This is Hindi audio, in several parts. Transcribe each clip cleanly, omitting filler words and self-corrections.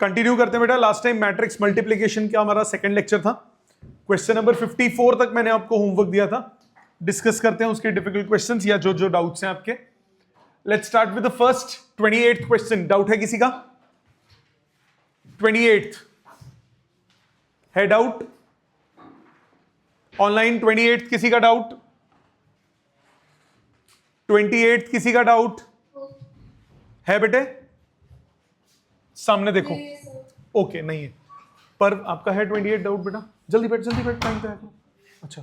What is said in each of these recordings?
कंटिन्यू करते हैं बेटा। लास्ट टाइम मैट्रिक्स मल्टीप्लीकेशन का हमारा सेकंड लेक्चर था। क्वेश्चन नंबर 54 तक मैंने आपको होमवर्क दिया था। डिस्कस करते हैं उसके डिफिकल्ट क्वेश्चंस या जो जो डाउट्स हैं आपके। Let's start with the first 28th question. Doubt है किसी का? 28th है डाउट? ऑनलाइन 28th किसी का डाउट? 28th किसी का डाउट है बेटे? सामने देखो। ओके नहीं है, पर आपका है 28 डाउट बेटा। जल्दी बैठ टाइम पे आ जाओ। अच्छा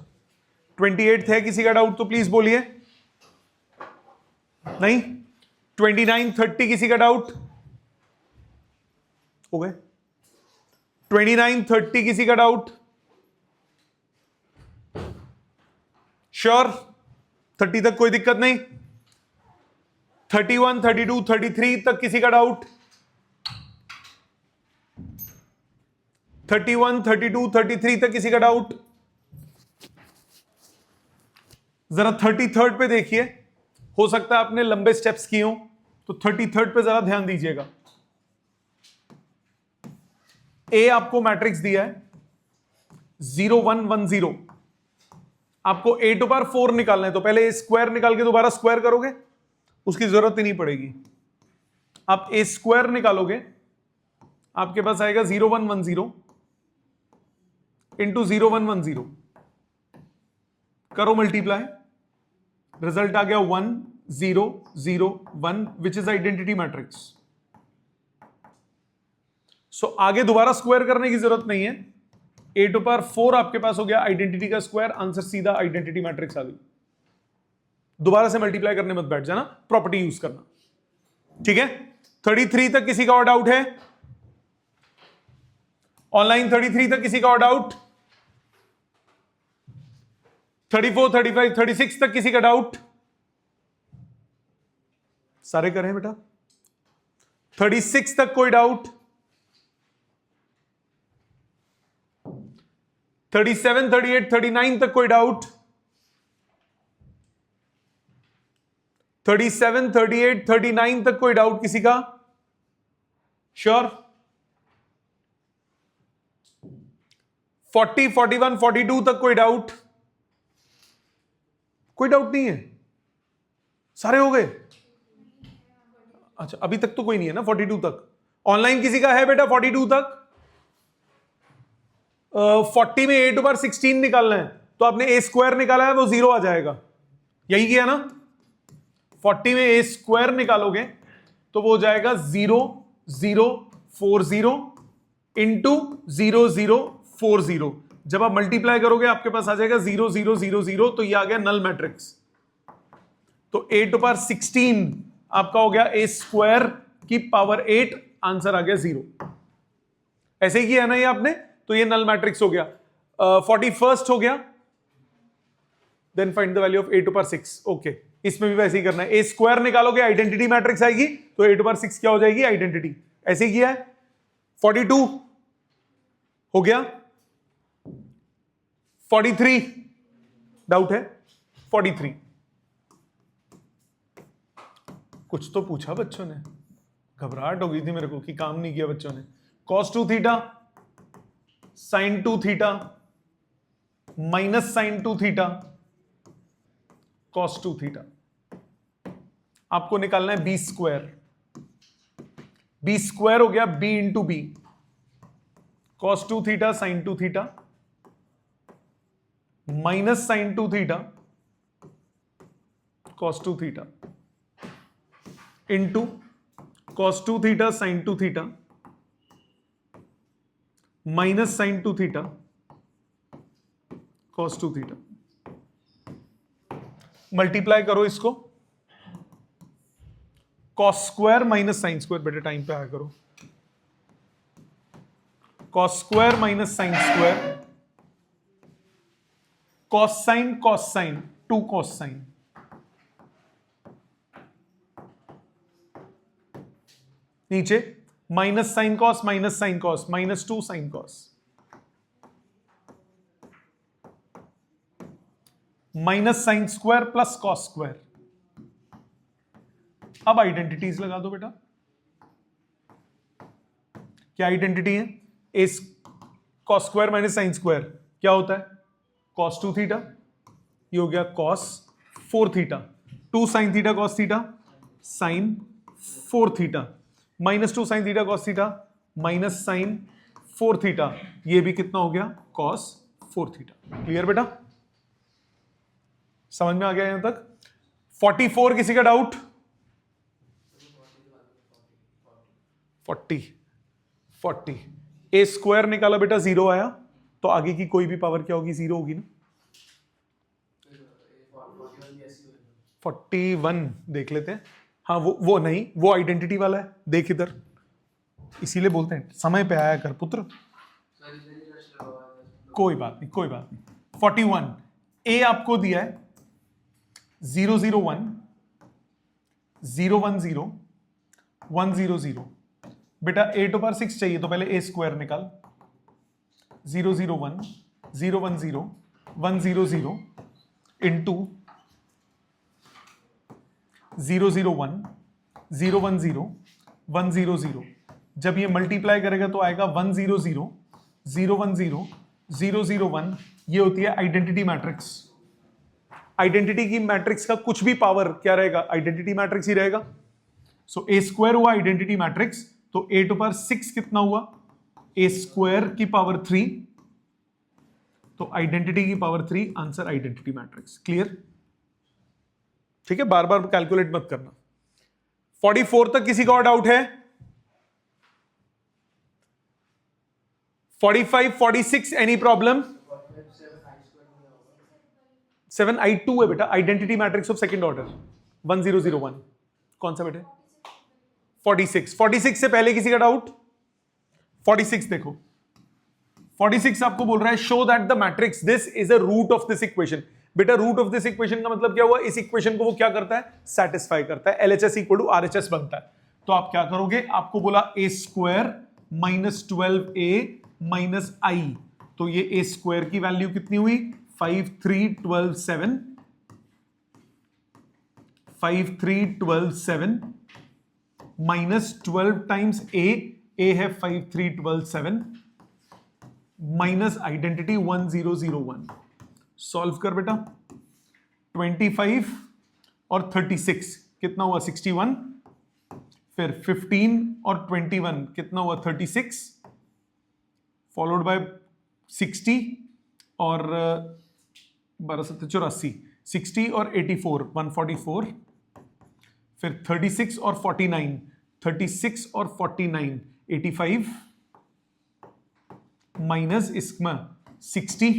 28 है किसी का डाउट तो प्लीज बोलिए। नहीं? 29 30 किसी का डाउट? हो गए। 29 30 किसी का डाउट? श्योर? 30 तक कोई दिक्कत नहीं। 31 32 33 तक किसी का डाउट? 31 32 33 तक किसी का डाउट? जरा 33rd पे देखिए, हो सकता है आपने लंबे स्टेप्स किए हो, तो 33rd पे जरा ध्यान दीजिएगा। ए आपको मैट्रिक्स दिया है 0 1 1 0। आपको ए टू पावर 4 निकालना है, तो पहले ए स्क्वायर निकाल के दोबारा स्क्वायर करोगे, उसकी जरूरत ही नहीं पड़ेगी। आप ए स्क्वायर निकालोगे, आपके पास आएगा 0 1 1 0 इंटू 0 1 1 0। करो मल्टीप्लाई, रिजल्ट आ गया 1 0 0 1 विच इज आइडेंटिटी मैट्रिक्स। सो आगे दोबारा स्क्वायर करने की जरूरत नहीं है। ए टू पावर 4 आपके पास हो गया आइडेंटिटी का स्क्वायर, आंसर सीधा आइडेंटिटी मैट्रिक्स आ गई। दोबारा से मल्टीप्लाई करने मत बैठ जाना, प्रॉपर्टी यूज करना। ठीक है? 33 तक किसी का और डाउट है? ऑनलाइन 33 तक किसी का और डाउट? 34 35 36 तक किसी का डाउट? सारे करें बेटा। 36 तक कोई डाउट? 37 38 39 तक कोई डाउट? 37 38 39 तक कोई डाउट किसी का? श्योर? 40 41 42 तक कोई डाउट? कोई डाउट नहीं है, सारे हो गए। अच्छा अभी तक तो कोई नहीं है ना 42 तक। ऑनलाइन किसी का है बेटा 42 तक? 40 में ए टू पावर 16 निकालना है, तो आपने ए स्क्वायर निकाला है, वो 0 आ जाएगा। यही किया ना? 40 में ए स्क्वायर निकालोगे तो वो हो जाएगा 0 0 4 0 इंटू 0 0 4 0। जब आप मल्टीप्लाई करोगे आपके पास आ जाएगा 0 0 0 0, तो ये आ गया नल मैट्रिक्स। तो ए टू पावर 16 आपका हो गया ए स्क्वायर की पावर 8, आंसर आ गया 0। ऐसे ही किया ना ये आपने, तो ये नल मैट्रिक्स हो गया। 41st हो गया, then find the value of A to power 6। Okay, इसमें भी वैसे ही करना है। ए स्क्वायर निकालोगे आइडेंटिटी मैट्रिक्स आएगी, तो ए टू पावर 6 क्या हो जाएगी? आइडेंटिटी। ऐसे ही किया है। 42 हो गया। 43 डाउट है? 43 कुछ तो पूछा बच्चों ने, घबराहट हो गई थी मेरे को कि काम नहीं किया बच्चों ने। cos 2 theta sin 2 theta minus sin 2 theta cos 2 theta. आपको निकालना है बी स्क्वायर। बी स्क्वायर हो गया b into B, cos 2 theta sin 2 theta minus sin 2 theta cos 2 theta into cos 2 theta sin 2 theta minus sin 2 theta cos 2 theta. Multiply करो इसको, cos square minus sine square. बेटे टाइम पे आया करो। cos square minus sine square, cos sine 2 cos sine, नीचे minus sine cos minus 2 sine cos, minus sine square plus cos square. अब आइडेंटिटीज लगा दो बेटा। क्या आइडेंटिटी है? A cos square minus sine square क्या होता है? Cos 2 theta. ये हो गया cos 4 theta. 2 sine theta cos theta sine 4 theta minus 2 sine theta cos theta minus sine 4 theta. ये भी कितना हो गया? Cos 4 theta. क्लियर बेटा? समझ में आ गया यहां तक? 44 किसी का डाउट? 40 ए स्क्वायर निकाला बेटा, 0 आया, तो आगे की कोई भी पावर क्या होगी? 0 होगी ना। 41 देख लेते हैं। हाँ वो नहीं, वो आइडेंटिटी वाला है, देख इधर, इसीलिए बोलते हैं समय पे आया कर पुत्र। कोई बात नहीं, कोई बात नहीं। 41 ए आपको दिया है 001 010 100। बेटा ए टू पावर 6 चाहिए तो पहले ए स्क्वायर निकाल। 001 010 100 इंटू 001 010 100। जब ये मल्टीप्लाई करेगा तो आएगा 100 010 001। ये होती है आइडेंटिटी मैट्रिक्स। आइडेंटिटी की मैट्रिक्स का कुछ भी पावर क्या रहेगा? आइडेंटिटी मैट्रिक्स ही रहेगा। सो ए स्क्वायर हुआ आइडेंटिटी मैट्रिक्स, तो ए टू पावर 6 कितना हुआ? ए स्क्वायर की पावर 3, तो आइडेंटिटी की power 3, answer identity matrix. Clear? ठीक है, बार बार कैलकुलेट मत करना। 44 तक किसी का और डाउट है? 45 46 एनी प्रॉब्लम? 7i2 है बेटा, identity matrix of second order 1001। कौन सा बेटे? 46 से पहले किसी का डाउट? 46 देखो, 46 आपको बोल रहा है show that the matrix this is a root of this equation. बेटा रूट ऑफ दिस इक्वेशन का मतलब क्या हुआ? इस इक्वेशन को वो क्या करता है? सेटिस्फाई करता है। LHS इक्वल टू RHS बनता है। तो आप क्या करोगे? आपको बोला ए स्क्वायर माइनस 12a माइनस आई, तो ये ए स्क्वायर की वैल्यू कितनी हुई? 5 3 12 7 5 3 12 7 माइनस 12 टाइम्स ए है 5 3 12 7 माइनस आइडेंटिटी 1001। सॉल्व कर बेटा। 25 और 36 कितना हुआ? 61। फिर 15 और 21 कितना हुआ? 36, फॉलोड बाय 60 और 12 84, 60 और 84 144। फिर 36 और 49, 36 और 49 85 माइनस इसमें 60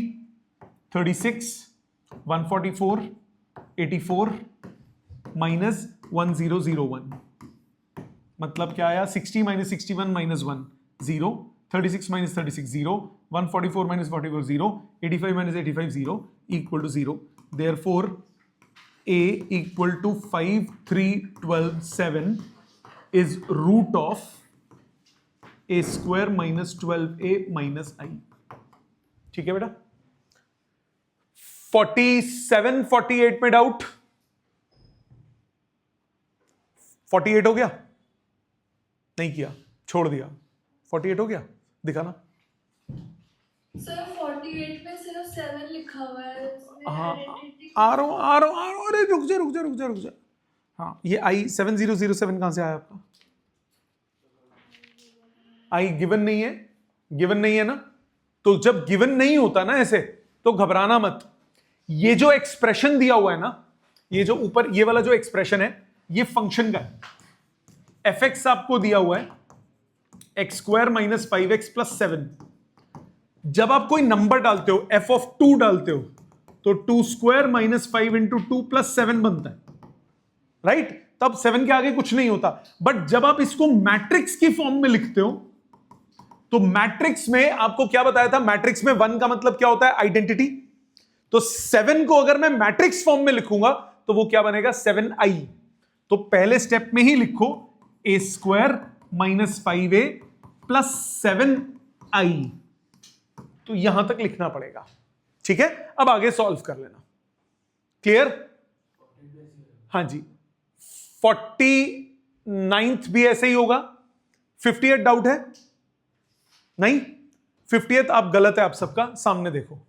36 144 84 माइनस 1001। मतलब क्या आया? 60 minus 61 minus 1 0, 36 minus 36 0, 144 minus 44 0, 85 minus 85 0 equal to 0। Therefore a equal to 5 3 12 7 is root of a square minus 12a minus I। ठीक है बेटा? 47 48 में डाउट? 48 हो गया? नहीं किया, छोड़ दिया। 48 हो गया? दिखाना। सर 48 में सिर्फ 7 लिखा हुआ है। हाँ आ रहा हूं। अरे रुक जा। हाँ ये आई 7007 कहां से आया आपका? आई गिवन नहीं है ना। तो जब गिवन नहीं होता ना ऐसे, तो घबराना मत। ये जो एक्सप्रेशन दिया हुआ है ना, ये जो ऊपर ये वाला जो एक्सप्रेशन है, ये फंक्शन का है। एफ एक्स आपको दिया हुआ है x square minus 5x plus 7। जब आप कोई नंबर डालते हो, एफ ऑफ 2 डालते हो, तो 2 स्क्वायर माइनस 5 इंटू 2 प्लस 7 बनता है, राइट? तब 7 के आगे कुछ नहीं होता। बट जब आप इसको मैट्रिक्स की फॉर्म में लिखते हो, तो मैट्रिक्स में आपको क्या बताया था? मैट्रिक्स में 1 का मतलब क्या होता है? आइडेंटिटी। तो 7 को अगर मैं मैट्रिक्स फॉर्म में लिखूंगा तो वो क्या बनेगा? 7i। तो पहले स्टेप में ही लिखो ए square minus 5a plus 7i। तो यहां तक लिखना पड़ेगा, ठीक है? अब आगे सॉल्व कर लेना। क्लियर? हाँ जी। 49th भी ऐसे ही होगा। 58 डाउट है? नहीं, 50th आप गलत है, आप सबका सामने देखो,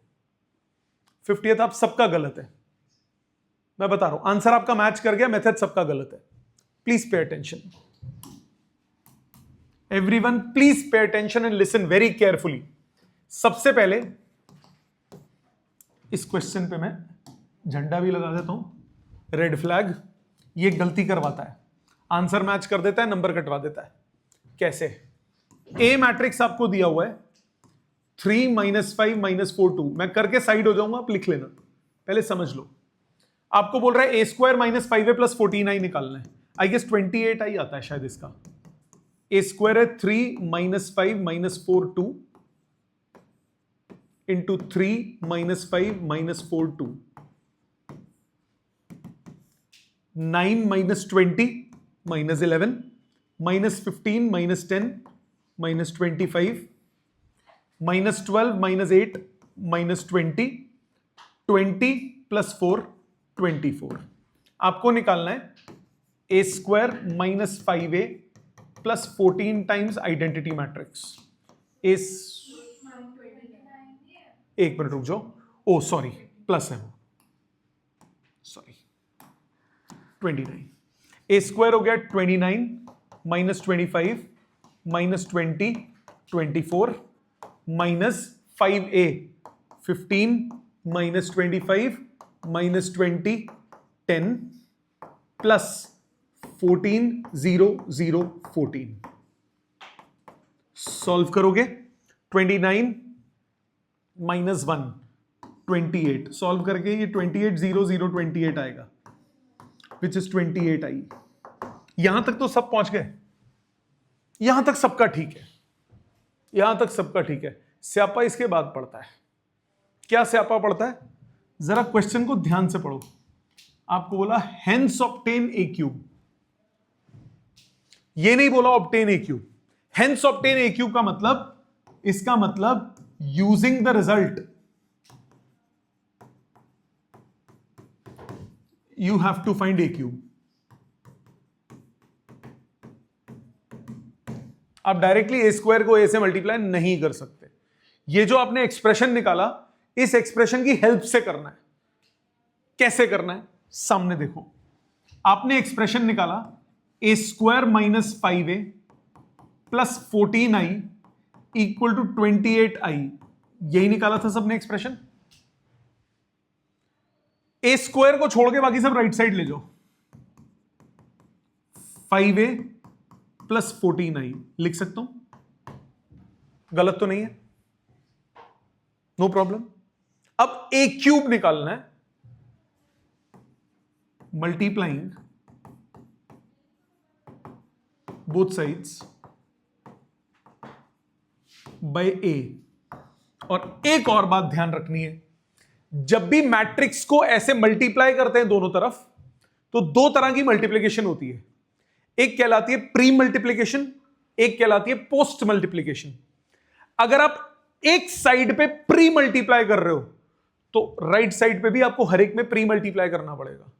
50th आप सबका गलत है, मैं बता रहा हूं, आंसर आपका मैच कर गया, मेथड सबका गलत है। Please pay attention, everyone please pay attention and listen very carefully. सबसे पहले इस क्वेश्चन पे मैं झंडा भी लगा देता हूं, रेड फ्लैग, ये गलती करवाता है, आंसर मैच कर देता है, नंबर कटवा देता है। कैसे? ए मैट्रिक्स आपको दिया हुआ है 3 -5 -4 2, मैं करके साइड हो जाऊंगा, आप लिख लेना, पहले समझ लो। आपको बोल रहा है a² - 5a + 14i निकालना है, आई गेस 28i आता है शायद इसका। a² है 3 - 5 - 4 2 इंटू 3 - 5 - 4 2, 9 - 20 - 11 -15 - 10 -25 -12 - 8 -20 20 + 4 24। आपको निकालना है a² - 5a + 14 times identity matrix. एक मिनट रुक जाओ, ओ सॉरी प्लस है वो, सॉरी 29। a² हो गया 29 - 25 -20 24 -5a 15 -25 -20 10 प्लस 14 0 0 14। सॉल्व करोगे 29 - 1 28, सॉल्व करके ये 28 0 0 28 आएगा, विच इज 28i। यहां तक तो सब पहुंच गए, यहां तक सबका ठीक है, यहां तक सबका ठीक है। स्यापा इसके बाद पढ़ता है। क्या स्यापा पढ़ता है? जरा क्वेश्चन को ध्यान से पढ़ो। आपको बोला हेंस ऑब्टेन a³, ये नहीं बोला obtain a³। Hence obtain a³ का मतलब, इसका मतलब using the result you have to find a³। आप डायरेक्टली a² को a से मल्टीप्लाई नहीं कर सकते। ये जो आपने एक्सप्रेशन निकाला, इस एक्सप्रेशन की हेल्प से करना है। कैसे करना है? सामने देखो, आपने एक्सप्रेशन निकाला a² - 5a + 14i = 28i, यही निकाला था सबने एक्सप्रेशन। a² को छोड़ के बाकी सब राइट साइड ले जाओ, 5a + 14i लिख सकता हूं, गलत तो नहीं है, नो प्रॉब्लम। अब a³ निकालना है, multiplying both sides by a। और एक और बात ध्यान रखनी है, जब भी मैट्रिक्स को ऐसे मल्टीप्लाई करते हैं दोनों तरफ, तो दो तरह की मल्टीप्लिकेशन होती है, एक कहलाती है प्री मल्टीप्लिकेशन, एक कहलाती है पोस्ट मल्टीप्लिकेशन। अगर आप एक साइड पे प्री मल्टीप्लाई कर रहे हो तो राइट साइड पे भी आपको हर एक में प्री मल्टीप्लाई करना पड़ेगा।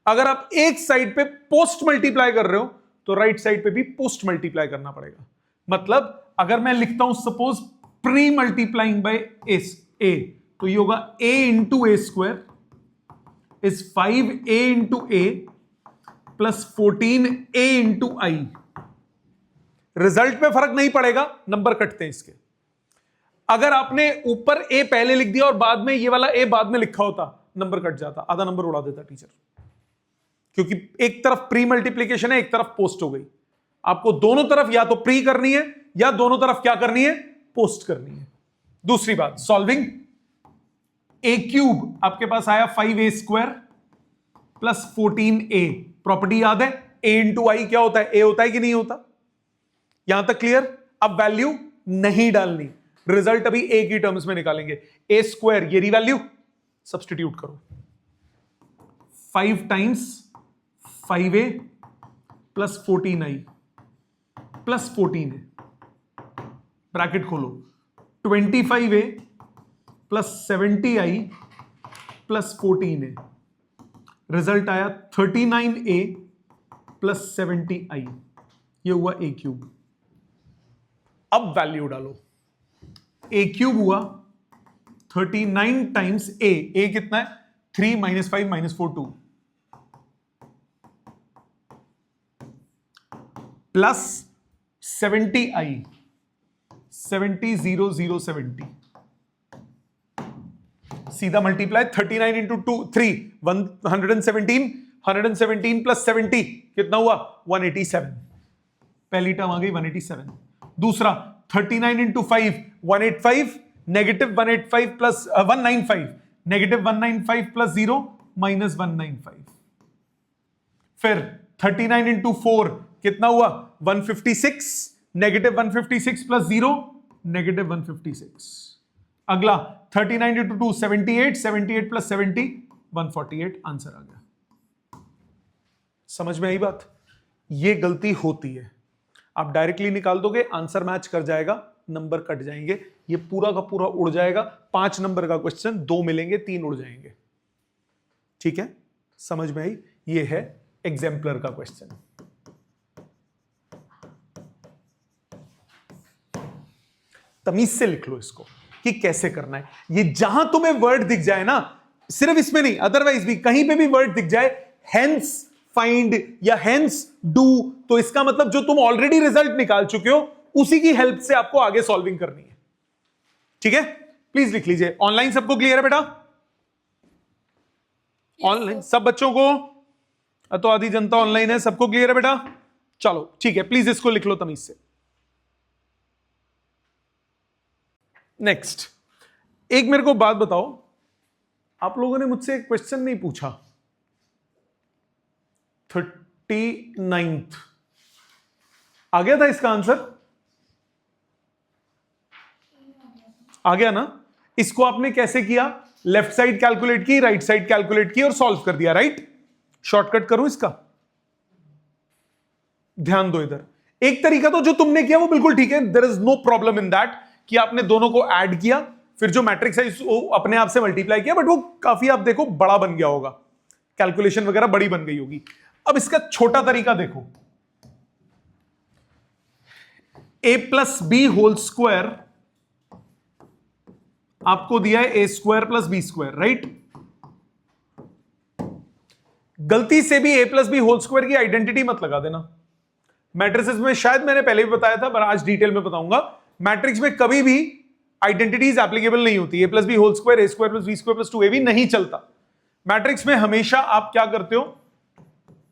अगर आप एक साइड पे पोस्ट मल्टीप्लाई कर रहे हो तो राइट साइड पे भी पोस्ट मल्टीप्लाई करना पड़ेगा। मतलब अगर मैं लिखता हूं suppose pre multiplying by a, तो ये होगा a × a² is 5a × a + 14a × i। Result पे फर्क नहीं पड़ेगा, नंबर कटते हैं इसके। अगर आपने ऊपर a पहले लिख दिया और बाद में ये वाला a बाद में लिखा होता, नंबर कट जाता, आधा नंबर उड़ा देता टीचर, क्योंकि एक तरफ प्री मल्टीप्लिकेशन है, एक तरफ पोस्ट हो गई। आपको दोनों तरफ या तो प्री करनी है या दोनों तरफ क्या करनी है, पोस्ट करनी है। दूसरी बात, सॉल्विंग a³ आपके पास आया 5a² + 14a। प्रॉपर्टी याद है, a × i क्या होता है, a होता है कि नहीं होता? यहां तक क्लियर? अब वैल्यू नहीं डालनी, रिजल्ट अभी a की टर्म्स में निकालेंगे। a² ये वैल्यू सब्स्टिट्यूट करो, 5 times 5a + 14i + 14a, bracket खोलो, 25a + 70i + 14a, रिजल्ट आया 39a + 70i, ये हुआ a³। अब वैल्यू डालो, ए क्यूब हुआ 39 टाइम्स ए कितना है 3 - 5 - 4 2 प्लस 70i 70 सीधा मल्टीप्लाई 39 इंटू 2 3 117 प्लस 70 कितना हुआ 187। पहली टर्म आ गई 187। दूसरा 39 into 5 185 negative 185 plus 195 negative 195 plus 0 minus 195। फिर 39 इंटू 4 कितना हुआ 156 नेगेटिव 156 प्लस 0 नेगेटिव 156। अगला 39 इंटू 2 78 78 प्लस 70 148। आंसर आ गया। समझ में आई बात? ये गलती होती है, आप डायरेक्टली निकाल दोगे आंसर मैच कर जाएगा, नंबर कट जाएंगे, ये पूरा का पूरा उड़ जाएगा। 5 नंबर का क्वेश्चन 2 मिलेंगे 3 उड़ जाएंगे। ठीक है, समझ में आई? ये है एग्जाम्पलर का क्वेश्चन। तमीज से लिख लो इसको कि कैसे करना है। ये जहां तुम्हें वर्ड दिख जाए ना, सिर्फ इसमें नहीं अदरवाइज भी कहीं पे भी वर्ड दिख जाए हेंस फाइंड या हेंस डू, तो इसका मतलब जो तुम ऑलरेडी रिजल्ट निकाल चुके हो उसी की हेल्प से आपको आगे सॉल्विंग करनी है। ठीक है, प्लीज लिख लीजिए। ऑनलाइन सबको क्लियर है बेटा? ऑनलाइन सब बच्चों को? तो आधी जनता ऑनलाइन है, सबको क्लियर है बेटा? चलो ठीक है, प्लीज इसको लिख लो तमीज से। नेक्स्ट, एक मेरे को बात बताओ, आप लोगों ने मुझसे एक क्वेश्चन नहीं पूछा 39th आ गया था इसका आंसर? आ गया ना? इसको आपने कैसे किया? लेफ्ट साइड कैलकुलेट की, राइट साइड कैलकुलेट की और सॉल्व कर दिया, राइट? शॉर्टकट करूं इसका? ध्यान दो इधर। एक तरीका तो जो तुमने किया वो बिल्कुल ठीक है, there is no problem in that, कि आपने दोनों को ऐड किया फिर जो मैट्रिक्स है वो अपने आप से मल्टीप्लाई किया, बट वो काफी आप देखो बड़ा बन गया होगा, कैलकुलेशन वगैरह बड़ी बन गई होगी। अब इसका छोटा तरीका देखो, a plus B whole square आपको दिया है A square plus B square, right? गलती से भी a plus B whole square की आइडेंटिटी मत लगा देना। मैट्रिसेस में शायद मैंने पहले भी बताया था, पर आज डिटेल में बताऊंगा। मैट्रिक्स में कभी भी आइडेंटिटीज एप्लीकेबल नहीं होती। A plus B whole square, A square plus B square plus 2ab नहीं चलता। मैट्रिक्स में हमेशा आप क्या करते हो?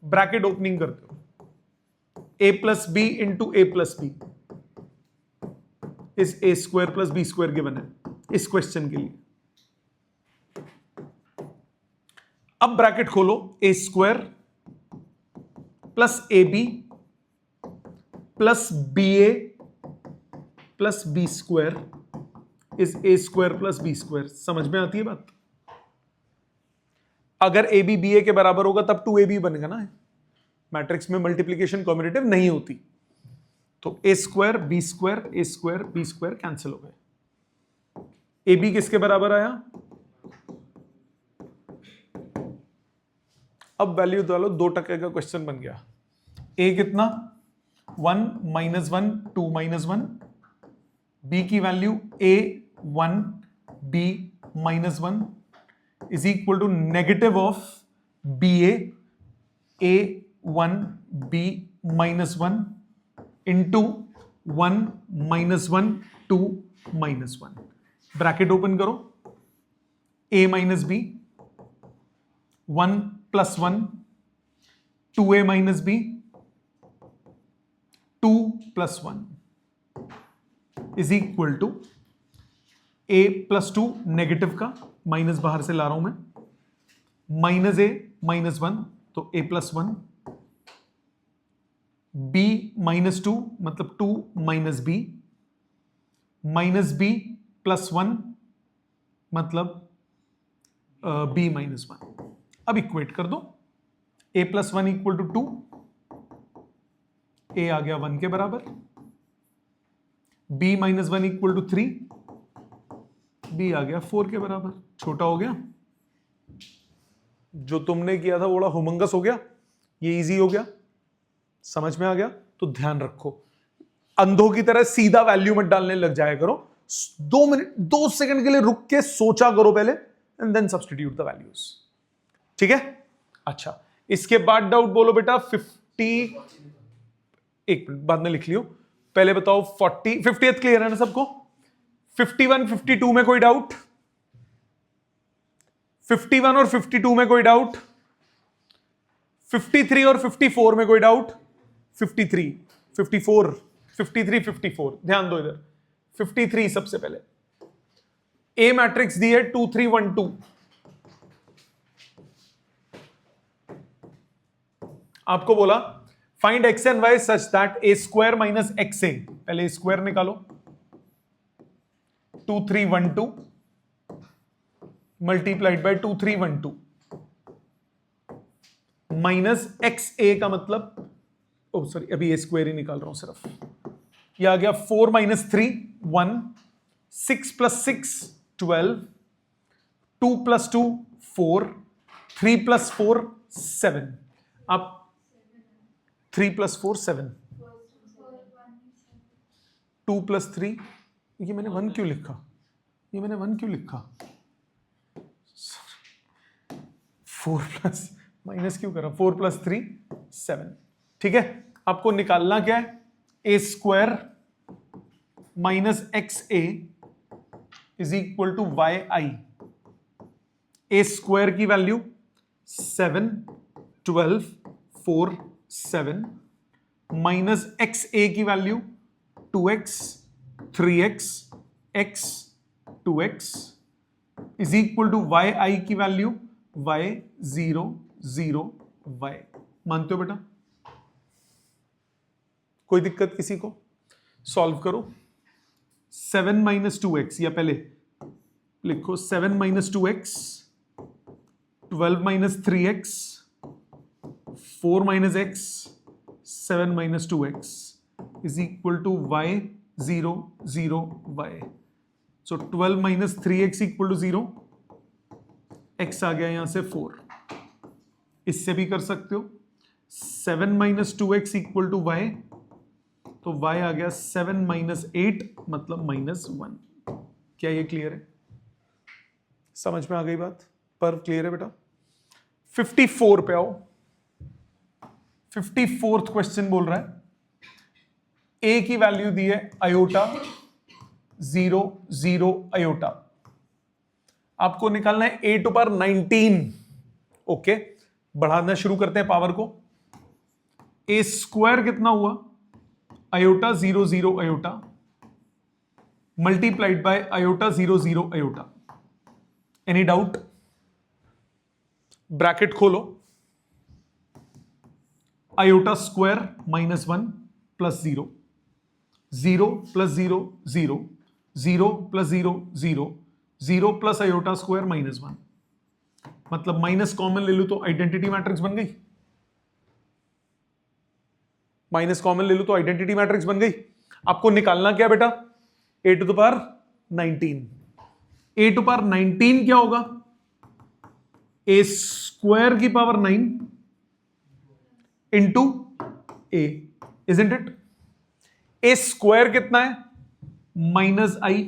ब्रैकेट ओपनिंग करते हो। A plus B into A plus B is A square plus B square given है इस क्वेश्चन के लिए। अब ब्रैकेट खोलो, A square plus A B plus B A plus B square is A square plus B square. समझ में आती है बात? अगर ए बी बी ए के बराबर होगा तब 2ab बनेगा ना। मैट्रिक्स में मल्टीप्लीकेशन कॉम्बिनेटिव नहीं होती, तो ए स्क्वायर बी स्क्वायर कैंसिल हो गए। ए बी किसके बराबर आया? अब वैल्यू डालो, 2% का क्वेश्चन बन गया। ए कितना? 1 -1 2 -1, बी की value a1 b -1 is equal to negative of ba a1 b -1 into 1 -1 2 -1। Bracket open करो, a minus B 1 + 1 2a minus B 2 + 1 is equal to a + 2 negative का माइनस बाहर से ला रहा हूं मैं, -a -1 तो a + 1 b -2 मतलब 2 - b + 1 मतलब b -1। अब इक्वेट कर दो, a + 1 = 2, a आ गया 1 के बराबर, b -1 = 3, b आ गया 4 के बराबर। छोटा हो गया, जो तुमने किया था वो बड़ा हुमंगस हो गया, ये इजी हो गया। समझ में आ गया? तो ध्यान रखो, अंधों की तरह सीधा वैल्यू मत डालने लग जाया करो, 2 मिनट 2 सेकंड के लिए रुक के सोचा करो पहले and then substitute the values. ठीक है, अच्छा इसके बाद डाउट बोलो बेटा। 50, एक मिनट बाद में लिख लियो, पहले बताओ 40, 50th क्लियर है ना सबको? 51, 52 में कोई डाउट? 51 और 52 में कोई डाउट? 53 और 54 में कोई डाउट? 53, 54, 53, 54, ध्यान दो इधर। 53 सबसे पहले, ए मैट्रिक्स दी है 2 3 1 2। आपको बोला find X and Y such that A square minus X A, पहले स्क्वायर निकालो। 2 3 1 2 multiplied by 2 3 1 2 minus X A का मतलब, ओ सॉरी अभी ए स्क्वायर ही निकाल रहा हूं सिर्फ, ये आ गया 4 माइनस 3 1, 6 प्लस 6 12, 2 प्लस 2 4, 3 प्लस 4 7। आप 3 प्लस 4 7, 2 प्लस 3, ये मैंने 1 क्यों लिखा? ये मैंने 1 क्यों लिखा? 4 प्लस माइनस क्यों करा? 4 प्लस 3 7। ठीक है, आपको निकालना क्या है? A square minus X A is equal to Y I. A square की वैल्यू 7 12 4 7 माइनस एक्स ए की value 2x 3x x 2x is equal to Y I की वैल्यू y 0 0 y। मानते हो बेटा? कोई दिक्कत किसी को? सॉल्व करो। 7 माइनस 2x, या पहले लिखो 7 minus 2x, 12 minus 3x, 4 minus x, 7 minus 2x is equal to y 0 0 y। So 12 minus 3x equal to 0, x आ गया यहां से 4। इससे भी कर सकते हो। 7 minus 2x equal to y, तो y आ गया 7 माइनस 8 मतलब -1। क्या ये क्लियर है? समझ में आ गई बात? पर क्लियर है बेटा? 54 पे आओ। 54th क्वेश्चन बोल रहा है a की वैल्यू दी है आयोटा 0 0 आयोटा। आपको निकालना है a टू पावर 19। ओके, बढ़ाना शुरू करते हैं पावर को। a स्क्वायर कितना हुआ? Iota 0 0 iota multiplied by iota 0 0 iota. Any doubt? Bracket खोलो। Iota square -1 plus 0, 0 plus 0 0, 0 plus 0 0, 0 plus iota square -1, मतलब माइनस कॉमन ले लूं तो आइडेंटिटी मैट्रिक्स बन गई। माइनस कॉमन ले लूं तो आइडेंटिटी मैट्रिक्स बन गई। आपको निकालना क्या बेटा? a to the power 19। a to power 19 क्या होगा? a स्क्वायर की power 9 into a, isn't it? a square कितना है? -i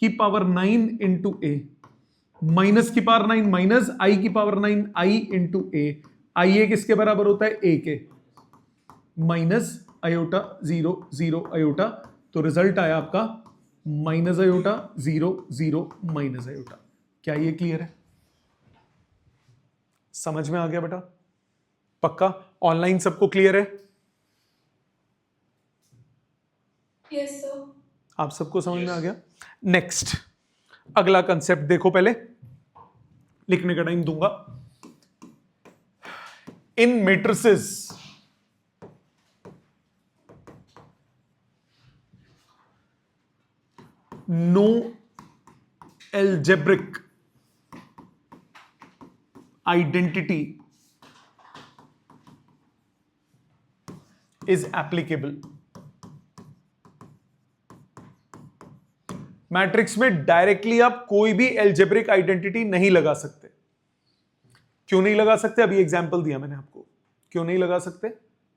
की पावर 9 इंटू a, माइनस की पावर 9 माइनस i की power 9 i into a। i किसके बराबर होता है? a के, माइनस आयोटा 0 0 आयोटा, तो रिजल्ट आया आपका माइनस आयोटा 0 0 माइनस आयोटा। क्या ये क्लियर है? समझ में आ गया बेटा? पक्का? ऑनलाइन सबको क्लियर है? Yes sir. आप सबको समझ में आ गया? नेक्स्ट अगला कंसेप्ट देखो, पहले लिखने का टाइम दूंगा। In matrices no algebraic identity is applicable। Matrix में डायरेक्टली आप कोई भी एल्जेब्रिक आइडेंटिटी नहीं लगा सकते। क्यों नहीं लगा सकते? अभी एग्जांपल दिया मैंने आपको। क्यों नहीं लगा सकते?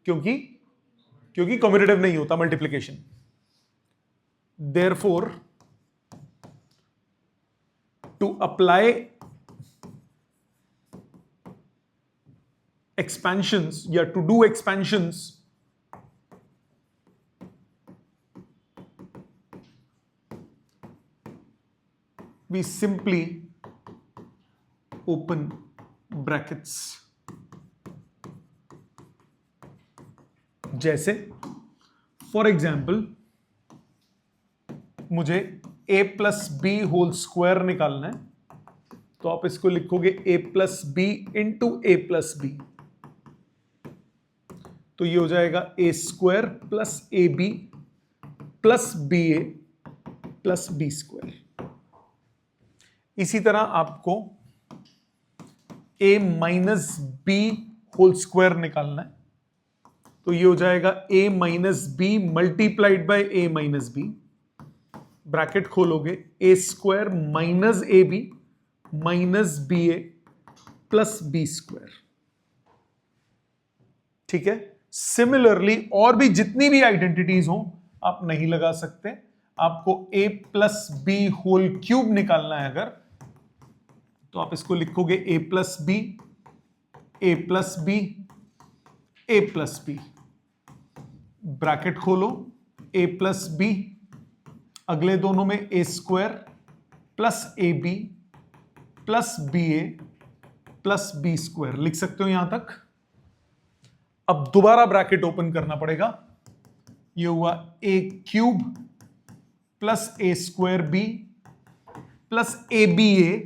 क्योंकि कम्यूटेटिव नहीं होता multiplication. therefore to apply expansions या to do expansions we simply open brackets. जैसे फॉर एग्जाम्पल मुझे a plus B whole square निकालना है, तो आप इसको लिखोगे a plus B into A plus B, तो ये हो जाएगा A square plus A B plus B A plus B square. इसी तरह आपको a minus B whole square निकालना है, तो ये हो जाएगा a minus B multiplied by a minus B, bracket खोलोगे a square minus A B minus B A plus B square. ठीक है, सिमिलरली और भी जितनी भी आइडेंटिटीज हो आप नहीं लगा सकते, आपको a plus B whole cube निकालना है अगर, तो आप इसको लिखोगे a plus B A plus B A plus B, bracket खोलो a प्लस बी, अगले दोनों में A square plus A B plus B A plus B square लिख सकते हो यहां तक। अब दोबारा ब्रैकेट ओपन करना पड़ेगा, ये हुआ A cube plus A square B plus A B A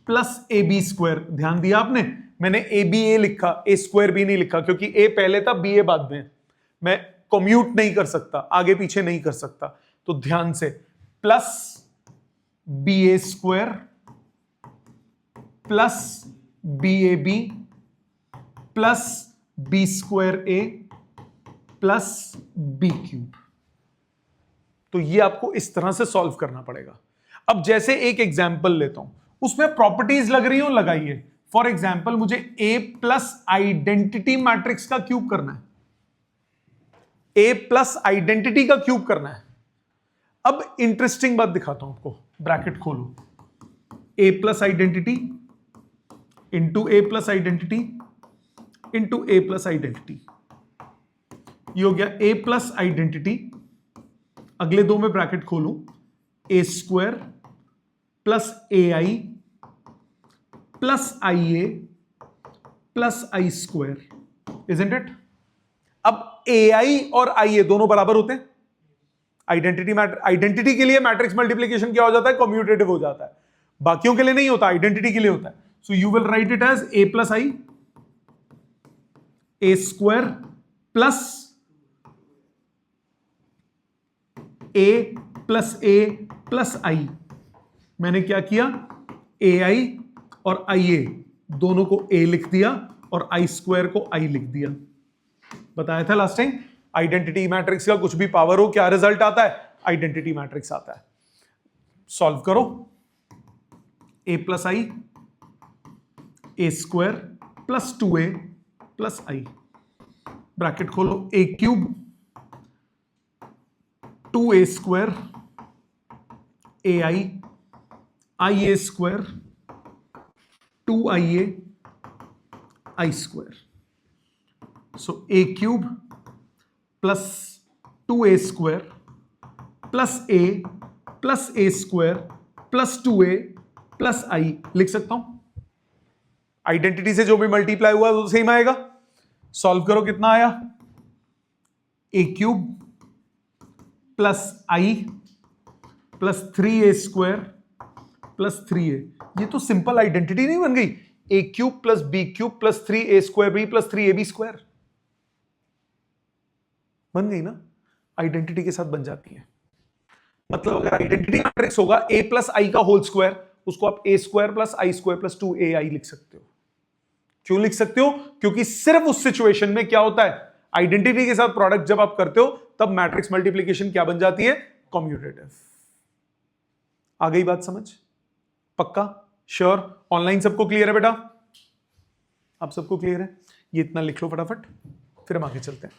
plus A B square. ध्यान दिया आपने, मैंने ए बी ए लिखा, ए स्क्वायर बी नहीं लिखा, क्योंकि ए पहले था बी ए बाद में, मैं कम्यूट नहीं कर सकता, आगे पीछे नहीं कर सकता, तो ध्यान से plus B A square plus B A B plus B square A plus B cube. तो ये आपको इस तरह से सॉल्व करना पड़ेगा। अब जैसे एक एग्जाम्पल लेता हूं, उसमें प्रॉपर्टीज लग रही हो लगाइए। फॉर एग्जाम्पल मुझे ए प्लस आइडेंटिटी मैट्रिक्स का क्यूब करना है, ए प्लस आइडेंटिटी का क्यूब करना है। अब इंटरेस्टिंग बात दिखाता हूं आपको, ब्रैकेट खोलो, ए plus identity into A plus identity into A plus identity, ये हो गया ए प्लस आइडेंटिटी, अगले दो में ब्रैकेट खोलूं, A square plus A I plus I A plus I square, isn't it? अब ए आई और आई ए दोनों बराबर होते हैं, आइडेंटिटी के लिए मैट्रिक्स मल्टीप्लिकेशन क्या हो जाता है, कम्यूटेटिव हो जाता है, बाकियों के लिए नहीं होता, आइडेंटिटी के लिए होता है। So you will write it as A plus I, A square plus A plus I. मैंने क्या किया, ए आई और आई ए दोनों को ए लिख दिया और आई स्क्वायर को आई लिख दिया। बताया था लास्ट टाइम, आइडेंटिटी मैट्रिक्स का कुछ भी पावर हो क्या रिजल्ट आता है, आइडेंटिटी मैट्रिक्स आता है। सॉल्व करो, A plus I, A square plus 2a plus I, bracket खोलो, A cube 2a square A I A square 2ia I square, so A cube plus 2a square plus A square plus 2a plus I लिख सकता हूं। आइडेंटिटी से जो भी मल्टीप्लाई हुआ वो सेम आएगा। सॉल्व करो, कितना आया, A cube plus I plus 3a square plus 3a, ये तो सिंपल आइडेंटिटी नहीं बन गई, A cube plus B cube plus 3a square B plus 3ab square बन गई ना, आइडेंटिटी के साथ बन जाती है। मतलब अगर आइडेंटिटी मैट्रिक्स होगा a प्लस आई का होल स्क्वायर, उसको आप a square plus I square plus 2ai लिख सकते हो। क्यों लिख सकते हो, क्योंकि सिर्फ उस सिचुएशन में क्या होता है, आइडेंटिटी के साथ प्रोडक्ट जब आप करते हो तब मैट्रिक्स मल्टीप्लिकेशन क्या बन जाती है, कम्यूटेटिव। आ गई बात समझ? पक्का? श्योर? ऑनलाइन सबको क्लियर है बेटा? आप सबको क्लियर है? ये इतना लिख लो फटाफट, फिर हम आगे चलते हैं।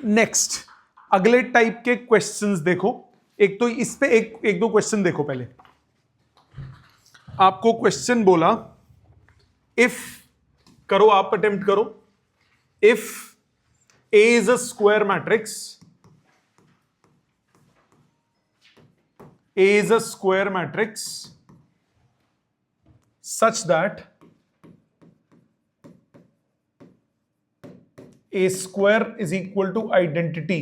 नेक्स्ट अगले टाइप के क्वेश्चंस देखो। एक तो इस पे एक दो क्वेश्चन देखो। पहले आपको क्वेश्चन बोला, इफ करो, आप अटेम्प्ट करो। If A is a square matrix, A is a square matrix such that A square is equal to identity,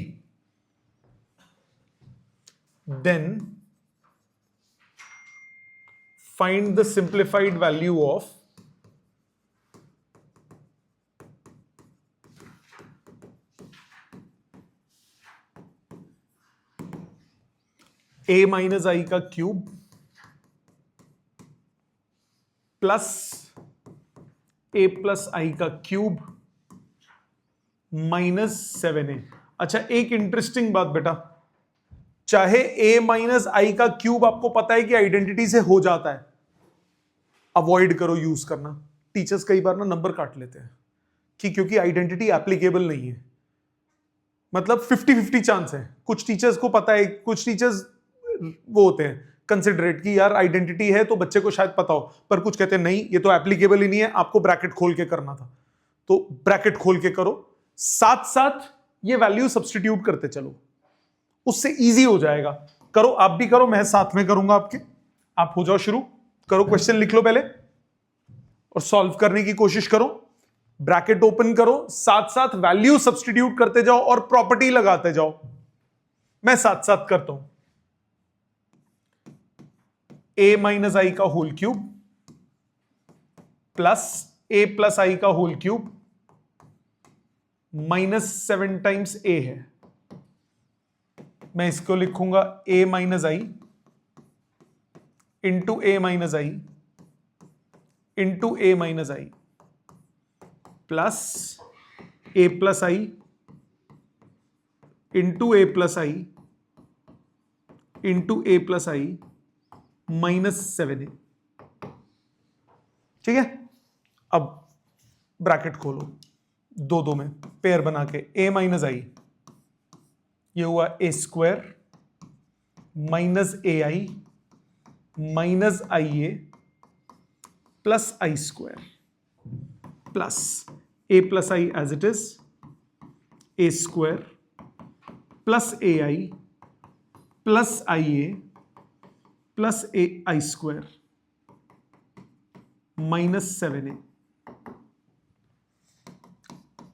then find the simplified value of a minus I का cube plus a plus I का क्यूब -7a। अच्छा, एक इंटरेस्टिंग बात बेटा, चाहे a माइनस आई का क्यूब आपको पता है कि आइडेंटिटी से हो जाता है, अवॉइड करो यूज करना। टीचर्स कई बार ना नंबर काट लेते हैं कि क्योंकि आइडेंटिटी एप्लीकेबल नहीं है, मतलब 50-50 चांस है। कुछ टीचर्स को पता है, कुछ टीचर्स वो होते हैं कंसिडरेट कि यार आइडेंटिटी है तो बच्चे को शायद पता हो, पर कुछ कहते हैं नहीं ये तो एप्लीकेबल ही नहीं है, आपको ब्रैकेट खोल के करना था। तो ब्रैकेट खोल के करो, साथ साथ ये वैल्यू सब्स्टिट्यूट करते चलो, उससे इजी हो जाएगा। करो, आप भी करो, मैं साथ में करूंगा आपके। आप हो जाओ शुरू, करो, क्वेश्चन लिख लो पहले और सॉल्व करने की कोशिश करो। ब्रैकेट ओपन करो, साथ साथ वैल्यू सब्स्टिट्यूट करते जाओ और प्रॉपर्टी लगाते जाओ। मैं साथ साथ करता हूं। a माइनस आई का whole cube plus a plus I का होल क्यूब -7 टाइम्स a है। मैं इसको लिखूंगा a minus I into a minus I into a minus I plus a plus I into a plus I into a plus I -7a। ठीक है, अब ब्रैकेट खोलो, दो दो में पेयर बना के, a माइनस आई, ये हुआ a square minus A I minus I A plus I square plus a plus I as it is, a square plus A I plus I A plus A I square -7a।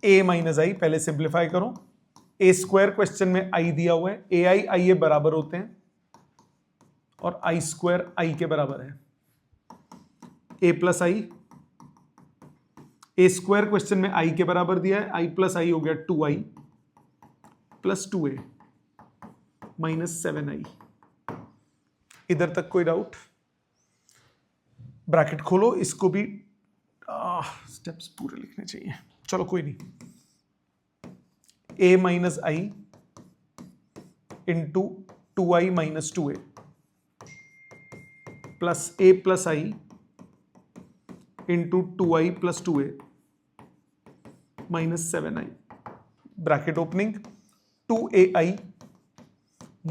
a minus I पहले सिंप्लीफाई करो। a स्क्वायर क्वेश्चन में i दिया हुआ है, ए आई आई ए बराबर होते हैं और आई स्क्वायर आई के बराबर है। a plus I, A square question में i के बराबर दिया है, i प्लस आई हो गया 2i प्लस 2a -7i। इधर तक कोई डाउट? ब्रैकेट खोलो, इसको भी स्टेप्स पूरे लिखने चाहिए, चलो कोई नहीं। a minus I into 2i minus 2a plus a plus I into 2i plus 2a -7i। Bracket opening, 2ai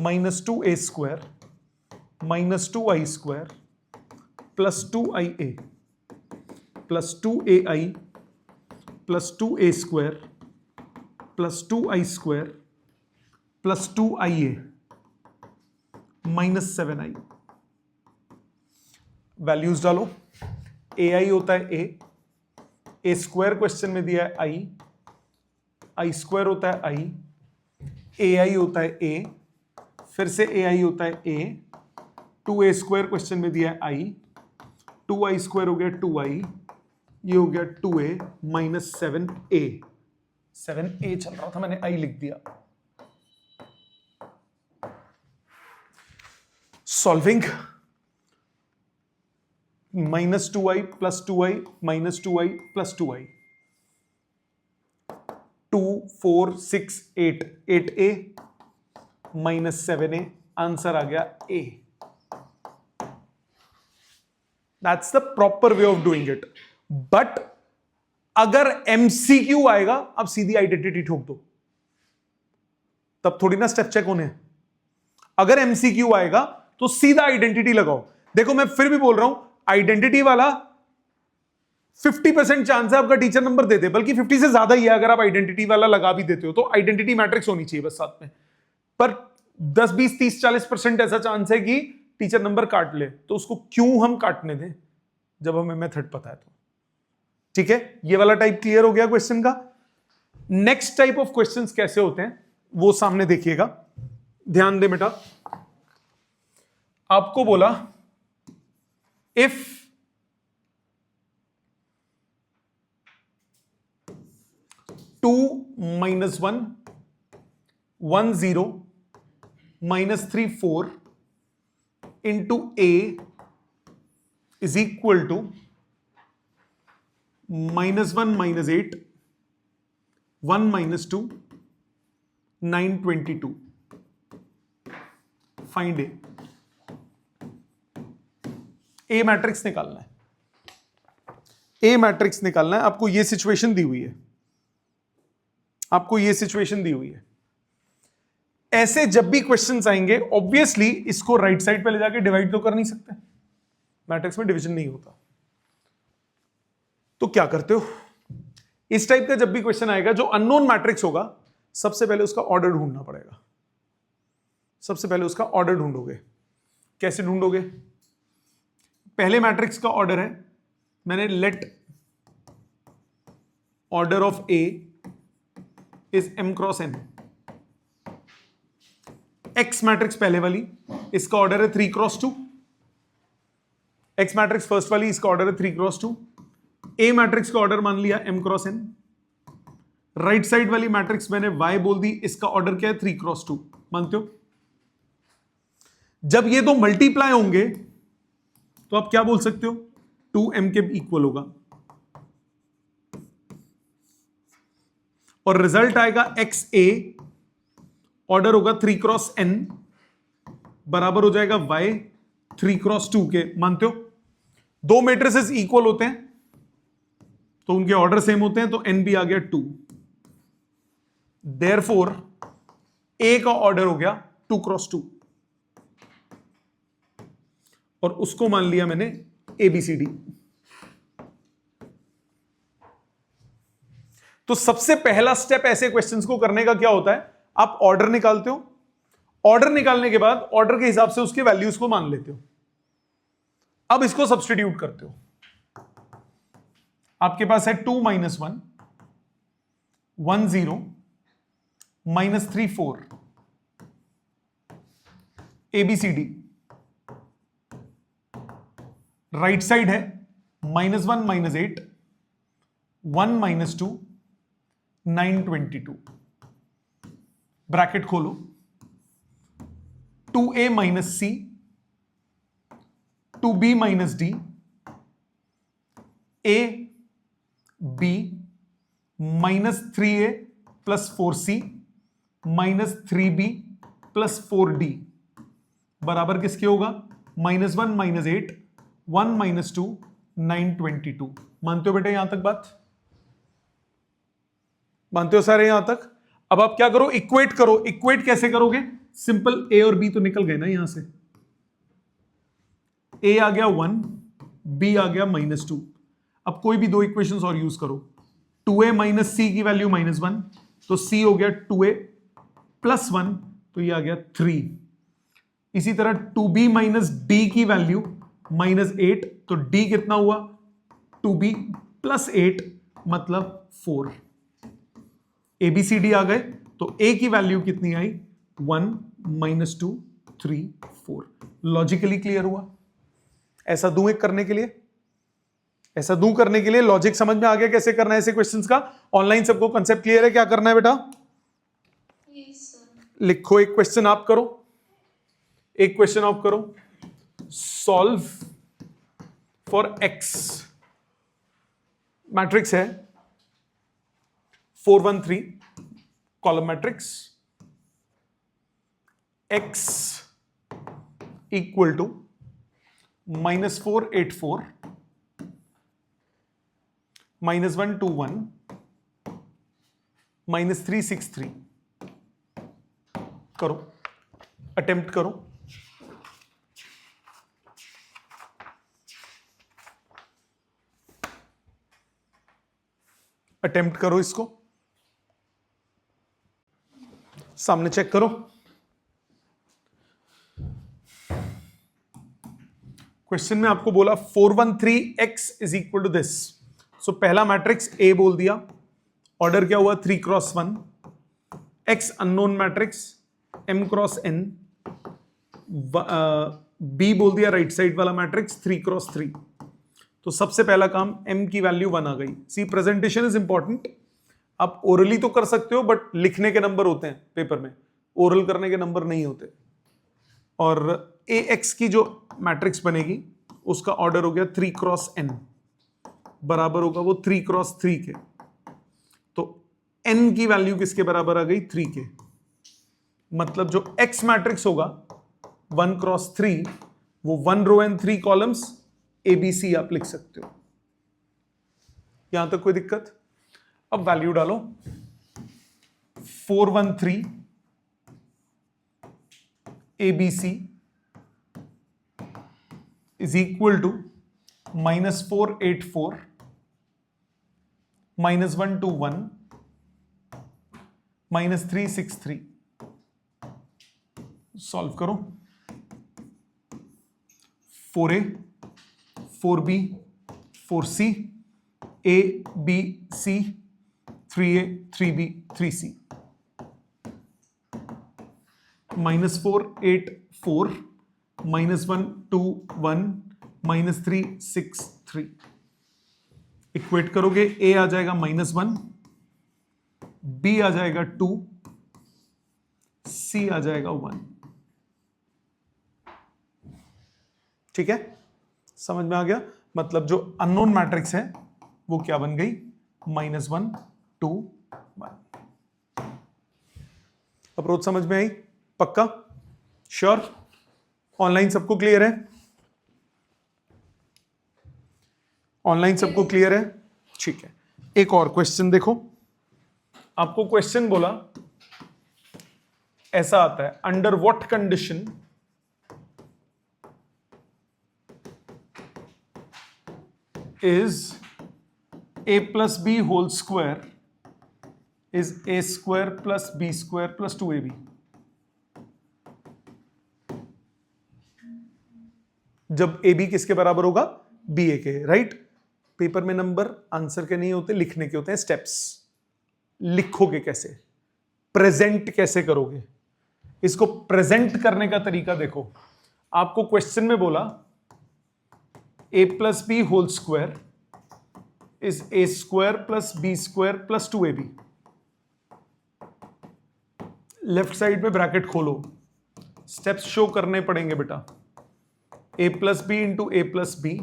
minus 2a square minus 2i square plus 2ia plus 2ai plus 2a square plus 2i square plus 2ia -7i। Values डालो। ai होता है a स्क्वायर क्वेश्चन में दिया है i स्क्वायर होता है i, ai होता है a, फिर से ai होता है a, 2a स्क्वायर क्वेश्चन में दिया है i, 2i स्क्वायर हो गया 2i, ये हो गया 2a -7a। 7a चल रहा था, मैंने i लिख दिया। Solving, -2i plus 2i minus 2i plus 2i, 2 4 6 8 8a -7a, answer आ गया a। That's the proper way of doing it. But अगर MCQ आएगा, अब सीधी आइडेंटिटी ठोक दो। तब थोड़ी ना स्टेप चेक होने हैं। अगर एमसीक्यू आएगा तो सीधा आइडेंटिटी लगाओ। देखो मैं फिर भी बोल रहा हूं, आइडेंटिटी वाला 50% चांस है आपका टीचर नंबर दे दे, बल्कि 50 से ज्यादा ही है अगर आप आइडेंटिटी वाला लगा भी देते हो तो। आइडेंटिटी मैट्रिक्स होनी चाहिए बस साथ में, पर 10 20 30 40% ऐसा चांस है कि टीचर नंबर काट ले, तो उसको क्यों हम काटने दें जब हमें मेथड पता है तो। ठीक है, ये वाला टाइप क्लियर हो गया क्वेश्चन का। नेक्स्ट टाइप ऑफ क्वेश्चंस कैसे होते हैं वो सामने देखिएगा, ध्यान दे बेटा। आपको बोला if 2 - 1 1 0 -3 4 into a is equal to -1 - 8 1 - 2 9 22। Find A matrix निकालना है। ए मैट्रिक्स निकालना है आपको। ये सिचुएशन दी हुई है, आपको ये सिचुएशन दी हुई है। ऐसे जब भी क्वेश्चंस आएंगे ऑब्वियसली इसको राइट साइड पे ले जाके डिवाइड तो कर नहीं सकते, मैट्रिक्स में डिवीजन नहीं होता। तो क्या करते हो, इस टाइप का जब भी क्वेश्चन आएगा जो अननोन मैट्रिक्स होगा, सबसे पहले उसका ऑर्डर ढूंढना पड़ेगा। सबसे पहले उसका ऑर्डर ढूंढोगे। कैसे ढूंढोगे? पहले मैट्रिक्स का ऑर्डर है, मैंने let order of A is m cross n। X matrix पहले वाली, इसका ऑर्डर है 3 क्रॉस 2। एक्स मैट्रिक्स फर्स्ट वाली, इसका ऑर्डर है 3 क्रॉस 2। ए मैट्रिक्स का ऑर्डर मान लिया m cross n। Right side वाली मैट्रिक्स मैंने y बोल दी, इसका ऑर्डर क्या है 3 क्रॉस 2। मानते हो? जब ये दो मल्टीप्लाई होंगे तो आप क्या बोल सकते हो, 2m के इक्वल होगा, और रिजल्ट आएगा XA ऑर्डर होगा 3 क्रॉस n बराबर हो जाएगा y 3 क्रॉस 2 के। मानते हो? दो मैट्रिसेस इक्वल होते हैं तो उनके ऑर्डर सेम होते हैं, तो n भी आ गया 2। देयरफॉर A का ऑर्डर हो गया 2 क्रॉस 2, और उसको मान लिया मैंने ABCD। तो सबसे पहला स्टेप ऐसे क्वेश्चंस को करने का क्या होता है, आप ऑर्डर निकालते हो। ऑर्डर निकालने के बाद ऑर्डर के हिसाब से उसके वैल्यूज को मान लेते हो। अब इसको सब्स्टिट्यूट करते हो। आपके पास है 2 - 1 1 0 -3 4 ABCD। राइट साइड है -1 - 8 1 - 2 9 22। ब्रैकेट खोलो, 2a - c 2b - d a b -3a + 4c -3b + 4d बराबर किसके होगा, -1 - 8 1 - 2 9 22। मानते हो बेटा यहां तक बात? मानते हो सारे यहां तक? अब आप क्या करो, इक्वेट करो। इक्वेट कैसे करोगे? सिंपल, a और b तो निकल गए ना यहां से। a आ गया 1, b आ गया -2। अब कोई भी दो इक्वेशंस और यूज करो। 2a - c की वैल्यू -1, तो c हो गया 2a + 1, तो ये आ गया 3। इसी तरह 2b - d की वैल्यू -8, तो d कितना हुआ, 2b + 8 मतलब 4। ABCD आ गए, तो A की वैल्यू कितनी आई, 1 - 2 3 4। लॉजिकली क्लियर हुआ? ऐसा दूं एक करने के लिए, ऐसा दूं करने के लिए लॉजिक समझ में आ गया कैसे करना है ऐसे क्वेश्चंस का? ऑनलाइन सबको कंसेप्ट क्लियर है क्या करना है बेटा? लिखो, एक क्वेश्चन आप करो, एक क्वेश्चन आप करो। सॉल्व फॉर x, मैट्रिक्स है 4 1 3 column matrix, x equal to -4 8 4 -1 2 1 -3 6 3 करो, अटेम्प्ट करो। अटेम्प्ट करो, इसको सामने चेक करो। क्वेश्चन में आपको बोला 413x is equal to this. So पहला मैट्रिक्स A बोल दिया, ऑर्डर क्या हुआ 3 cross 1, x unknown matrix m cross n, B बोल दिया राइट साइड वाला मैट्रिक्स 3 क्रॉस 3। तो सबसे पहला काम m की वैल्यू 1 आ गई। सी प्रेजेंटेशन इज इंपॉर्टेंट। आप ओरली तो कर सकते हो बट लिखने के नंबर होते हैं पेपर में, ओरल करने के नंबर नहीं होते। और ax की जो मैट्रिक्स बनेगी उसका ऑर्डर हो गया 3 क्रॉस n, बराबर होगा वो 3 क्रॉस 3 के। तो n की वैल्यू किसके बराबर आ गई 3 के। मतलब जो x मैट्रिक्स होगा 1 क्रॉस 3 वो 1 रो एंड 3 कॉलम्स ABC आप लिख सकते हो। यहां तक कोई दिक्कत? अब वैल्यू डालो 413 ABC is equal to -484 -121 -363। Solve करो। 4A 4B 4C A B C 3A 3B 3C -484 -121 -363। Equate करोगे A आ जाएगा -1, B आ जाएगा 2, C आ जाएगा 1। ठीक है, समझ में आ गया? मतलब जो अननोन मैट्रिक्स है वो क्या बन गई -1 2 1। अप्रोच समझ में आई? पक्का? श्योर? ऑनलाइन सबको क्लियर है? ऑनलाइन सबको क्लियर है? ठीक है, एक और क्वेश्चन देखो। आपको क्वेश्चन बोला ऐसा आता है, under what condition is a plus b whole square is a square plus b square plus 2ab। जब ab किसके बराबर होगा? ba के, राइट? पेपर में नंबर आंसर के नहीं होते, लिखने के होते हैं। स्टेप्स लिखोगे कैसे, प्रेजेंट कैसे करोगे, इसको प्रेजेंट करने का तरीका देखो। आपको क्वेश्चन में बोला a plus b whole square is a square plus b square plus 2ab। Left side में ब्रैकेट खोलो, स्टेप्स शो करने पड़ेंगे बेटा। a plus b into a plus b,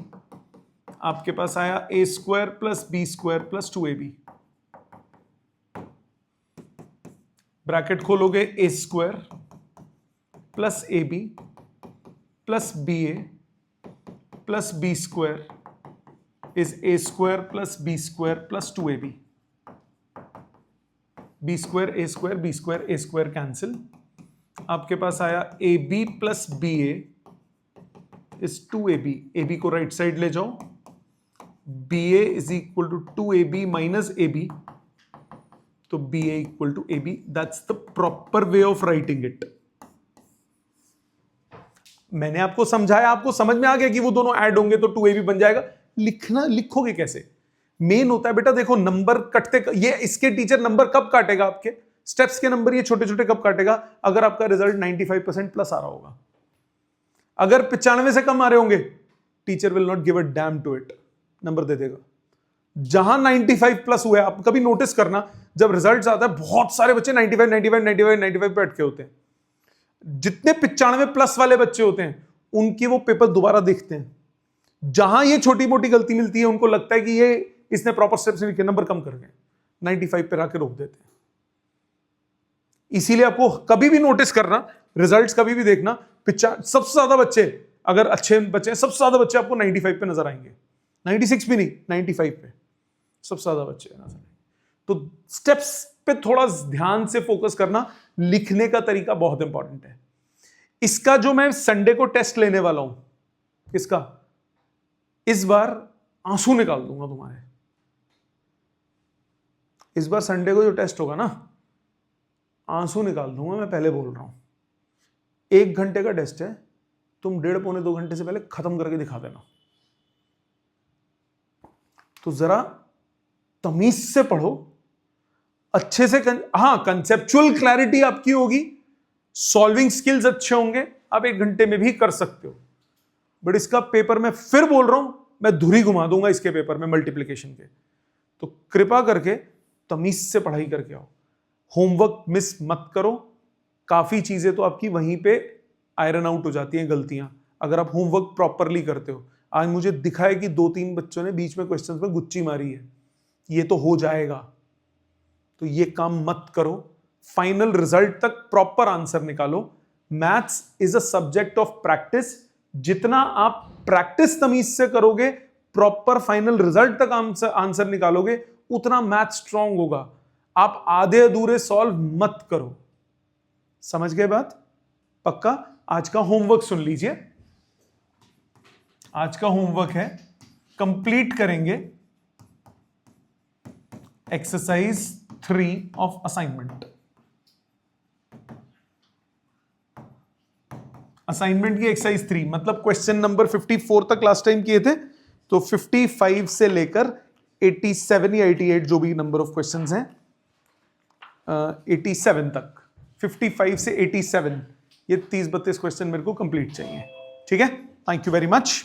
आपके पास आया a square plus b square plus 2ab। Bracket खोलोगे a square plus ab plus ba plus b square is a square plus b square plus 2ab। b square a square cancel. आपके पास आया ab plus ba is 2ab। ab को राइट साइड ले जाओ, ba is equal to 2ab minus ab, तो ba equal to ab। That's the proper way of writing it. मैंने आपको समझाया, आपको समझ में आ गया कि वो दोनों ऐड होंगे तो 2ab बन जाएगा। लिखना, लिखोगे कैसे मेन होता है बेटा। देखो नंबर कटते, ये इसके टीचर नंबर कब काटेगा? आपके स्टेप्स के नंबर ये छोटे छोटे कब काटेगा? अगर आपका रिजल्ट 95% प्लस आ रहा होगा। अगर 95 से कम आ रहे होंगे, teacher will not give a damn to it, number दे देगा। जहां 95 प्लस हुआ है, आप कभी नोटिस करना, जब रिजल्ट आता है बहुत सारे बच्चे 95 95 95 95 पे अटके होते हैं। जितने 95 प्लस वाले बच्चे होते हैं उनकी वो पेपर दोबारा देखते हैं। जहां ये छोटी मोटी गलती मिलती है उनको लगता है कि ये इसने प्रॉपर स्टेप्स लिखे, नंबर कम कर गए, 95 पे आके रोक देते हैं। इसीलिए आपको कभी भी नोटिस करना, रिजल्ट्स कभी भी देखना, सबसे ज्यादा बच्चे अगर अच्छे बच्चे हैं, सबसे ज्यादा बच्चे आपको 95 पे नजर आएंगे। 96 भी नहीं, 95 पे सबसे ज्यादा बच्चे नजर आएंगे। तो स्टेप्स पे थोड़ा ध्यान से फोकस करना, लिखने का तरीका बहुत इंपॉर्टेंट है। इसका जो मैं संडे को टेस्ट लेने वाला हूं, इसका इस बार आंसू निकाल दूंगा तुम्हारे। इस बार संडे को जो टेस्ट होगा ना, आंसू निकाल दूंगा, मैं पहले बोल रहा हूं। 1 घंटे का टेस्ट है, तुम 1.5 पौने 2 घंटे से पहले खत्म करके दिखा देना। तो जरा तमीज से पढ़ो, अच्छे से हाँ, कंसेप्चुअल क्लैरिटी आपकी होगी, सॉल्विंग स्किल्स अच्छे होंगे, आप 1 घंटे में भी कर सकते हो। बट इसका पेपर मैं फिर बोल रहा हूं, मैं धुरी घुमा दूंगा इसके पेपर में मल्टीप्लिकेशन के। तो कृपा करके तमीज से पढ़ाई करके आओ, होमवर्क मिस मत करो। काफी चीजें तो आपकी वहीं पे आयरन आउट हो जाती हैं, गलतियां, अगर आप होमवर्क प्रॉपरली करते हो। आज मुझे दिखा है कि 2-3 बच्चों ने बीच में क्वेश्चंस में गुच्ची मारी है, ये तो हो जाएगा, तो ये काम मत करो। फाइनल रिजल्ट तक प्रॉपर आंसर निकालो। Maths is a subject of practice. जितना आप प्रैक्टिस तमीज से करोगे, प्रॉपर फाइनल रिजल्ट तक आंसर निकालोगे, उतना मैथ स्ट्रांग होगा। आप आधे अधूरे सॉल्व मत करो। समझ गए बात? पक्का? आज का होमवर्क सुन लीजिए। आज का होमवर्क है, कंप्लीट करेंगे एक्सरसाइज 3 ऑफ असाइनमेंट। असाइनमेंट की एक्सरसाइज 3 मतलब क्वेश्चन नंबर 54 तक लास्ट टाइम किए थे, तो 55 से लेकर 87 या 88 जो भी नंबर ऑफ क्वेश्चंस हैं, 87 तक, 55 से 87, ये 30-32 क्वेश्चन मेरे को कंप्लीट चाहिए। ठीक है, थैंक यू वेरी मच।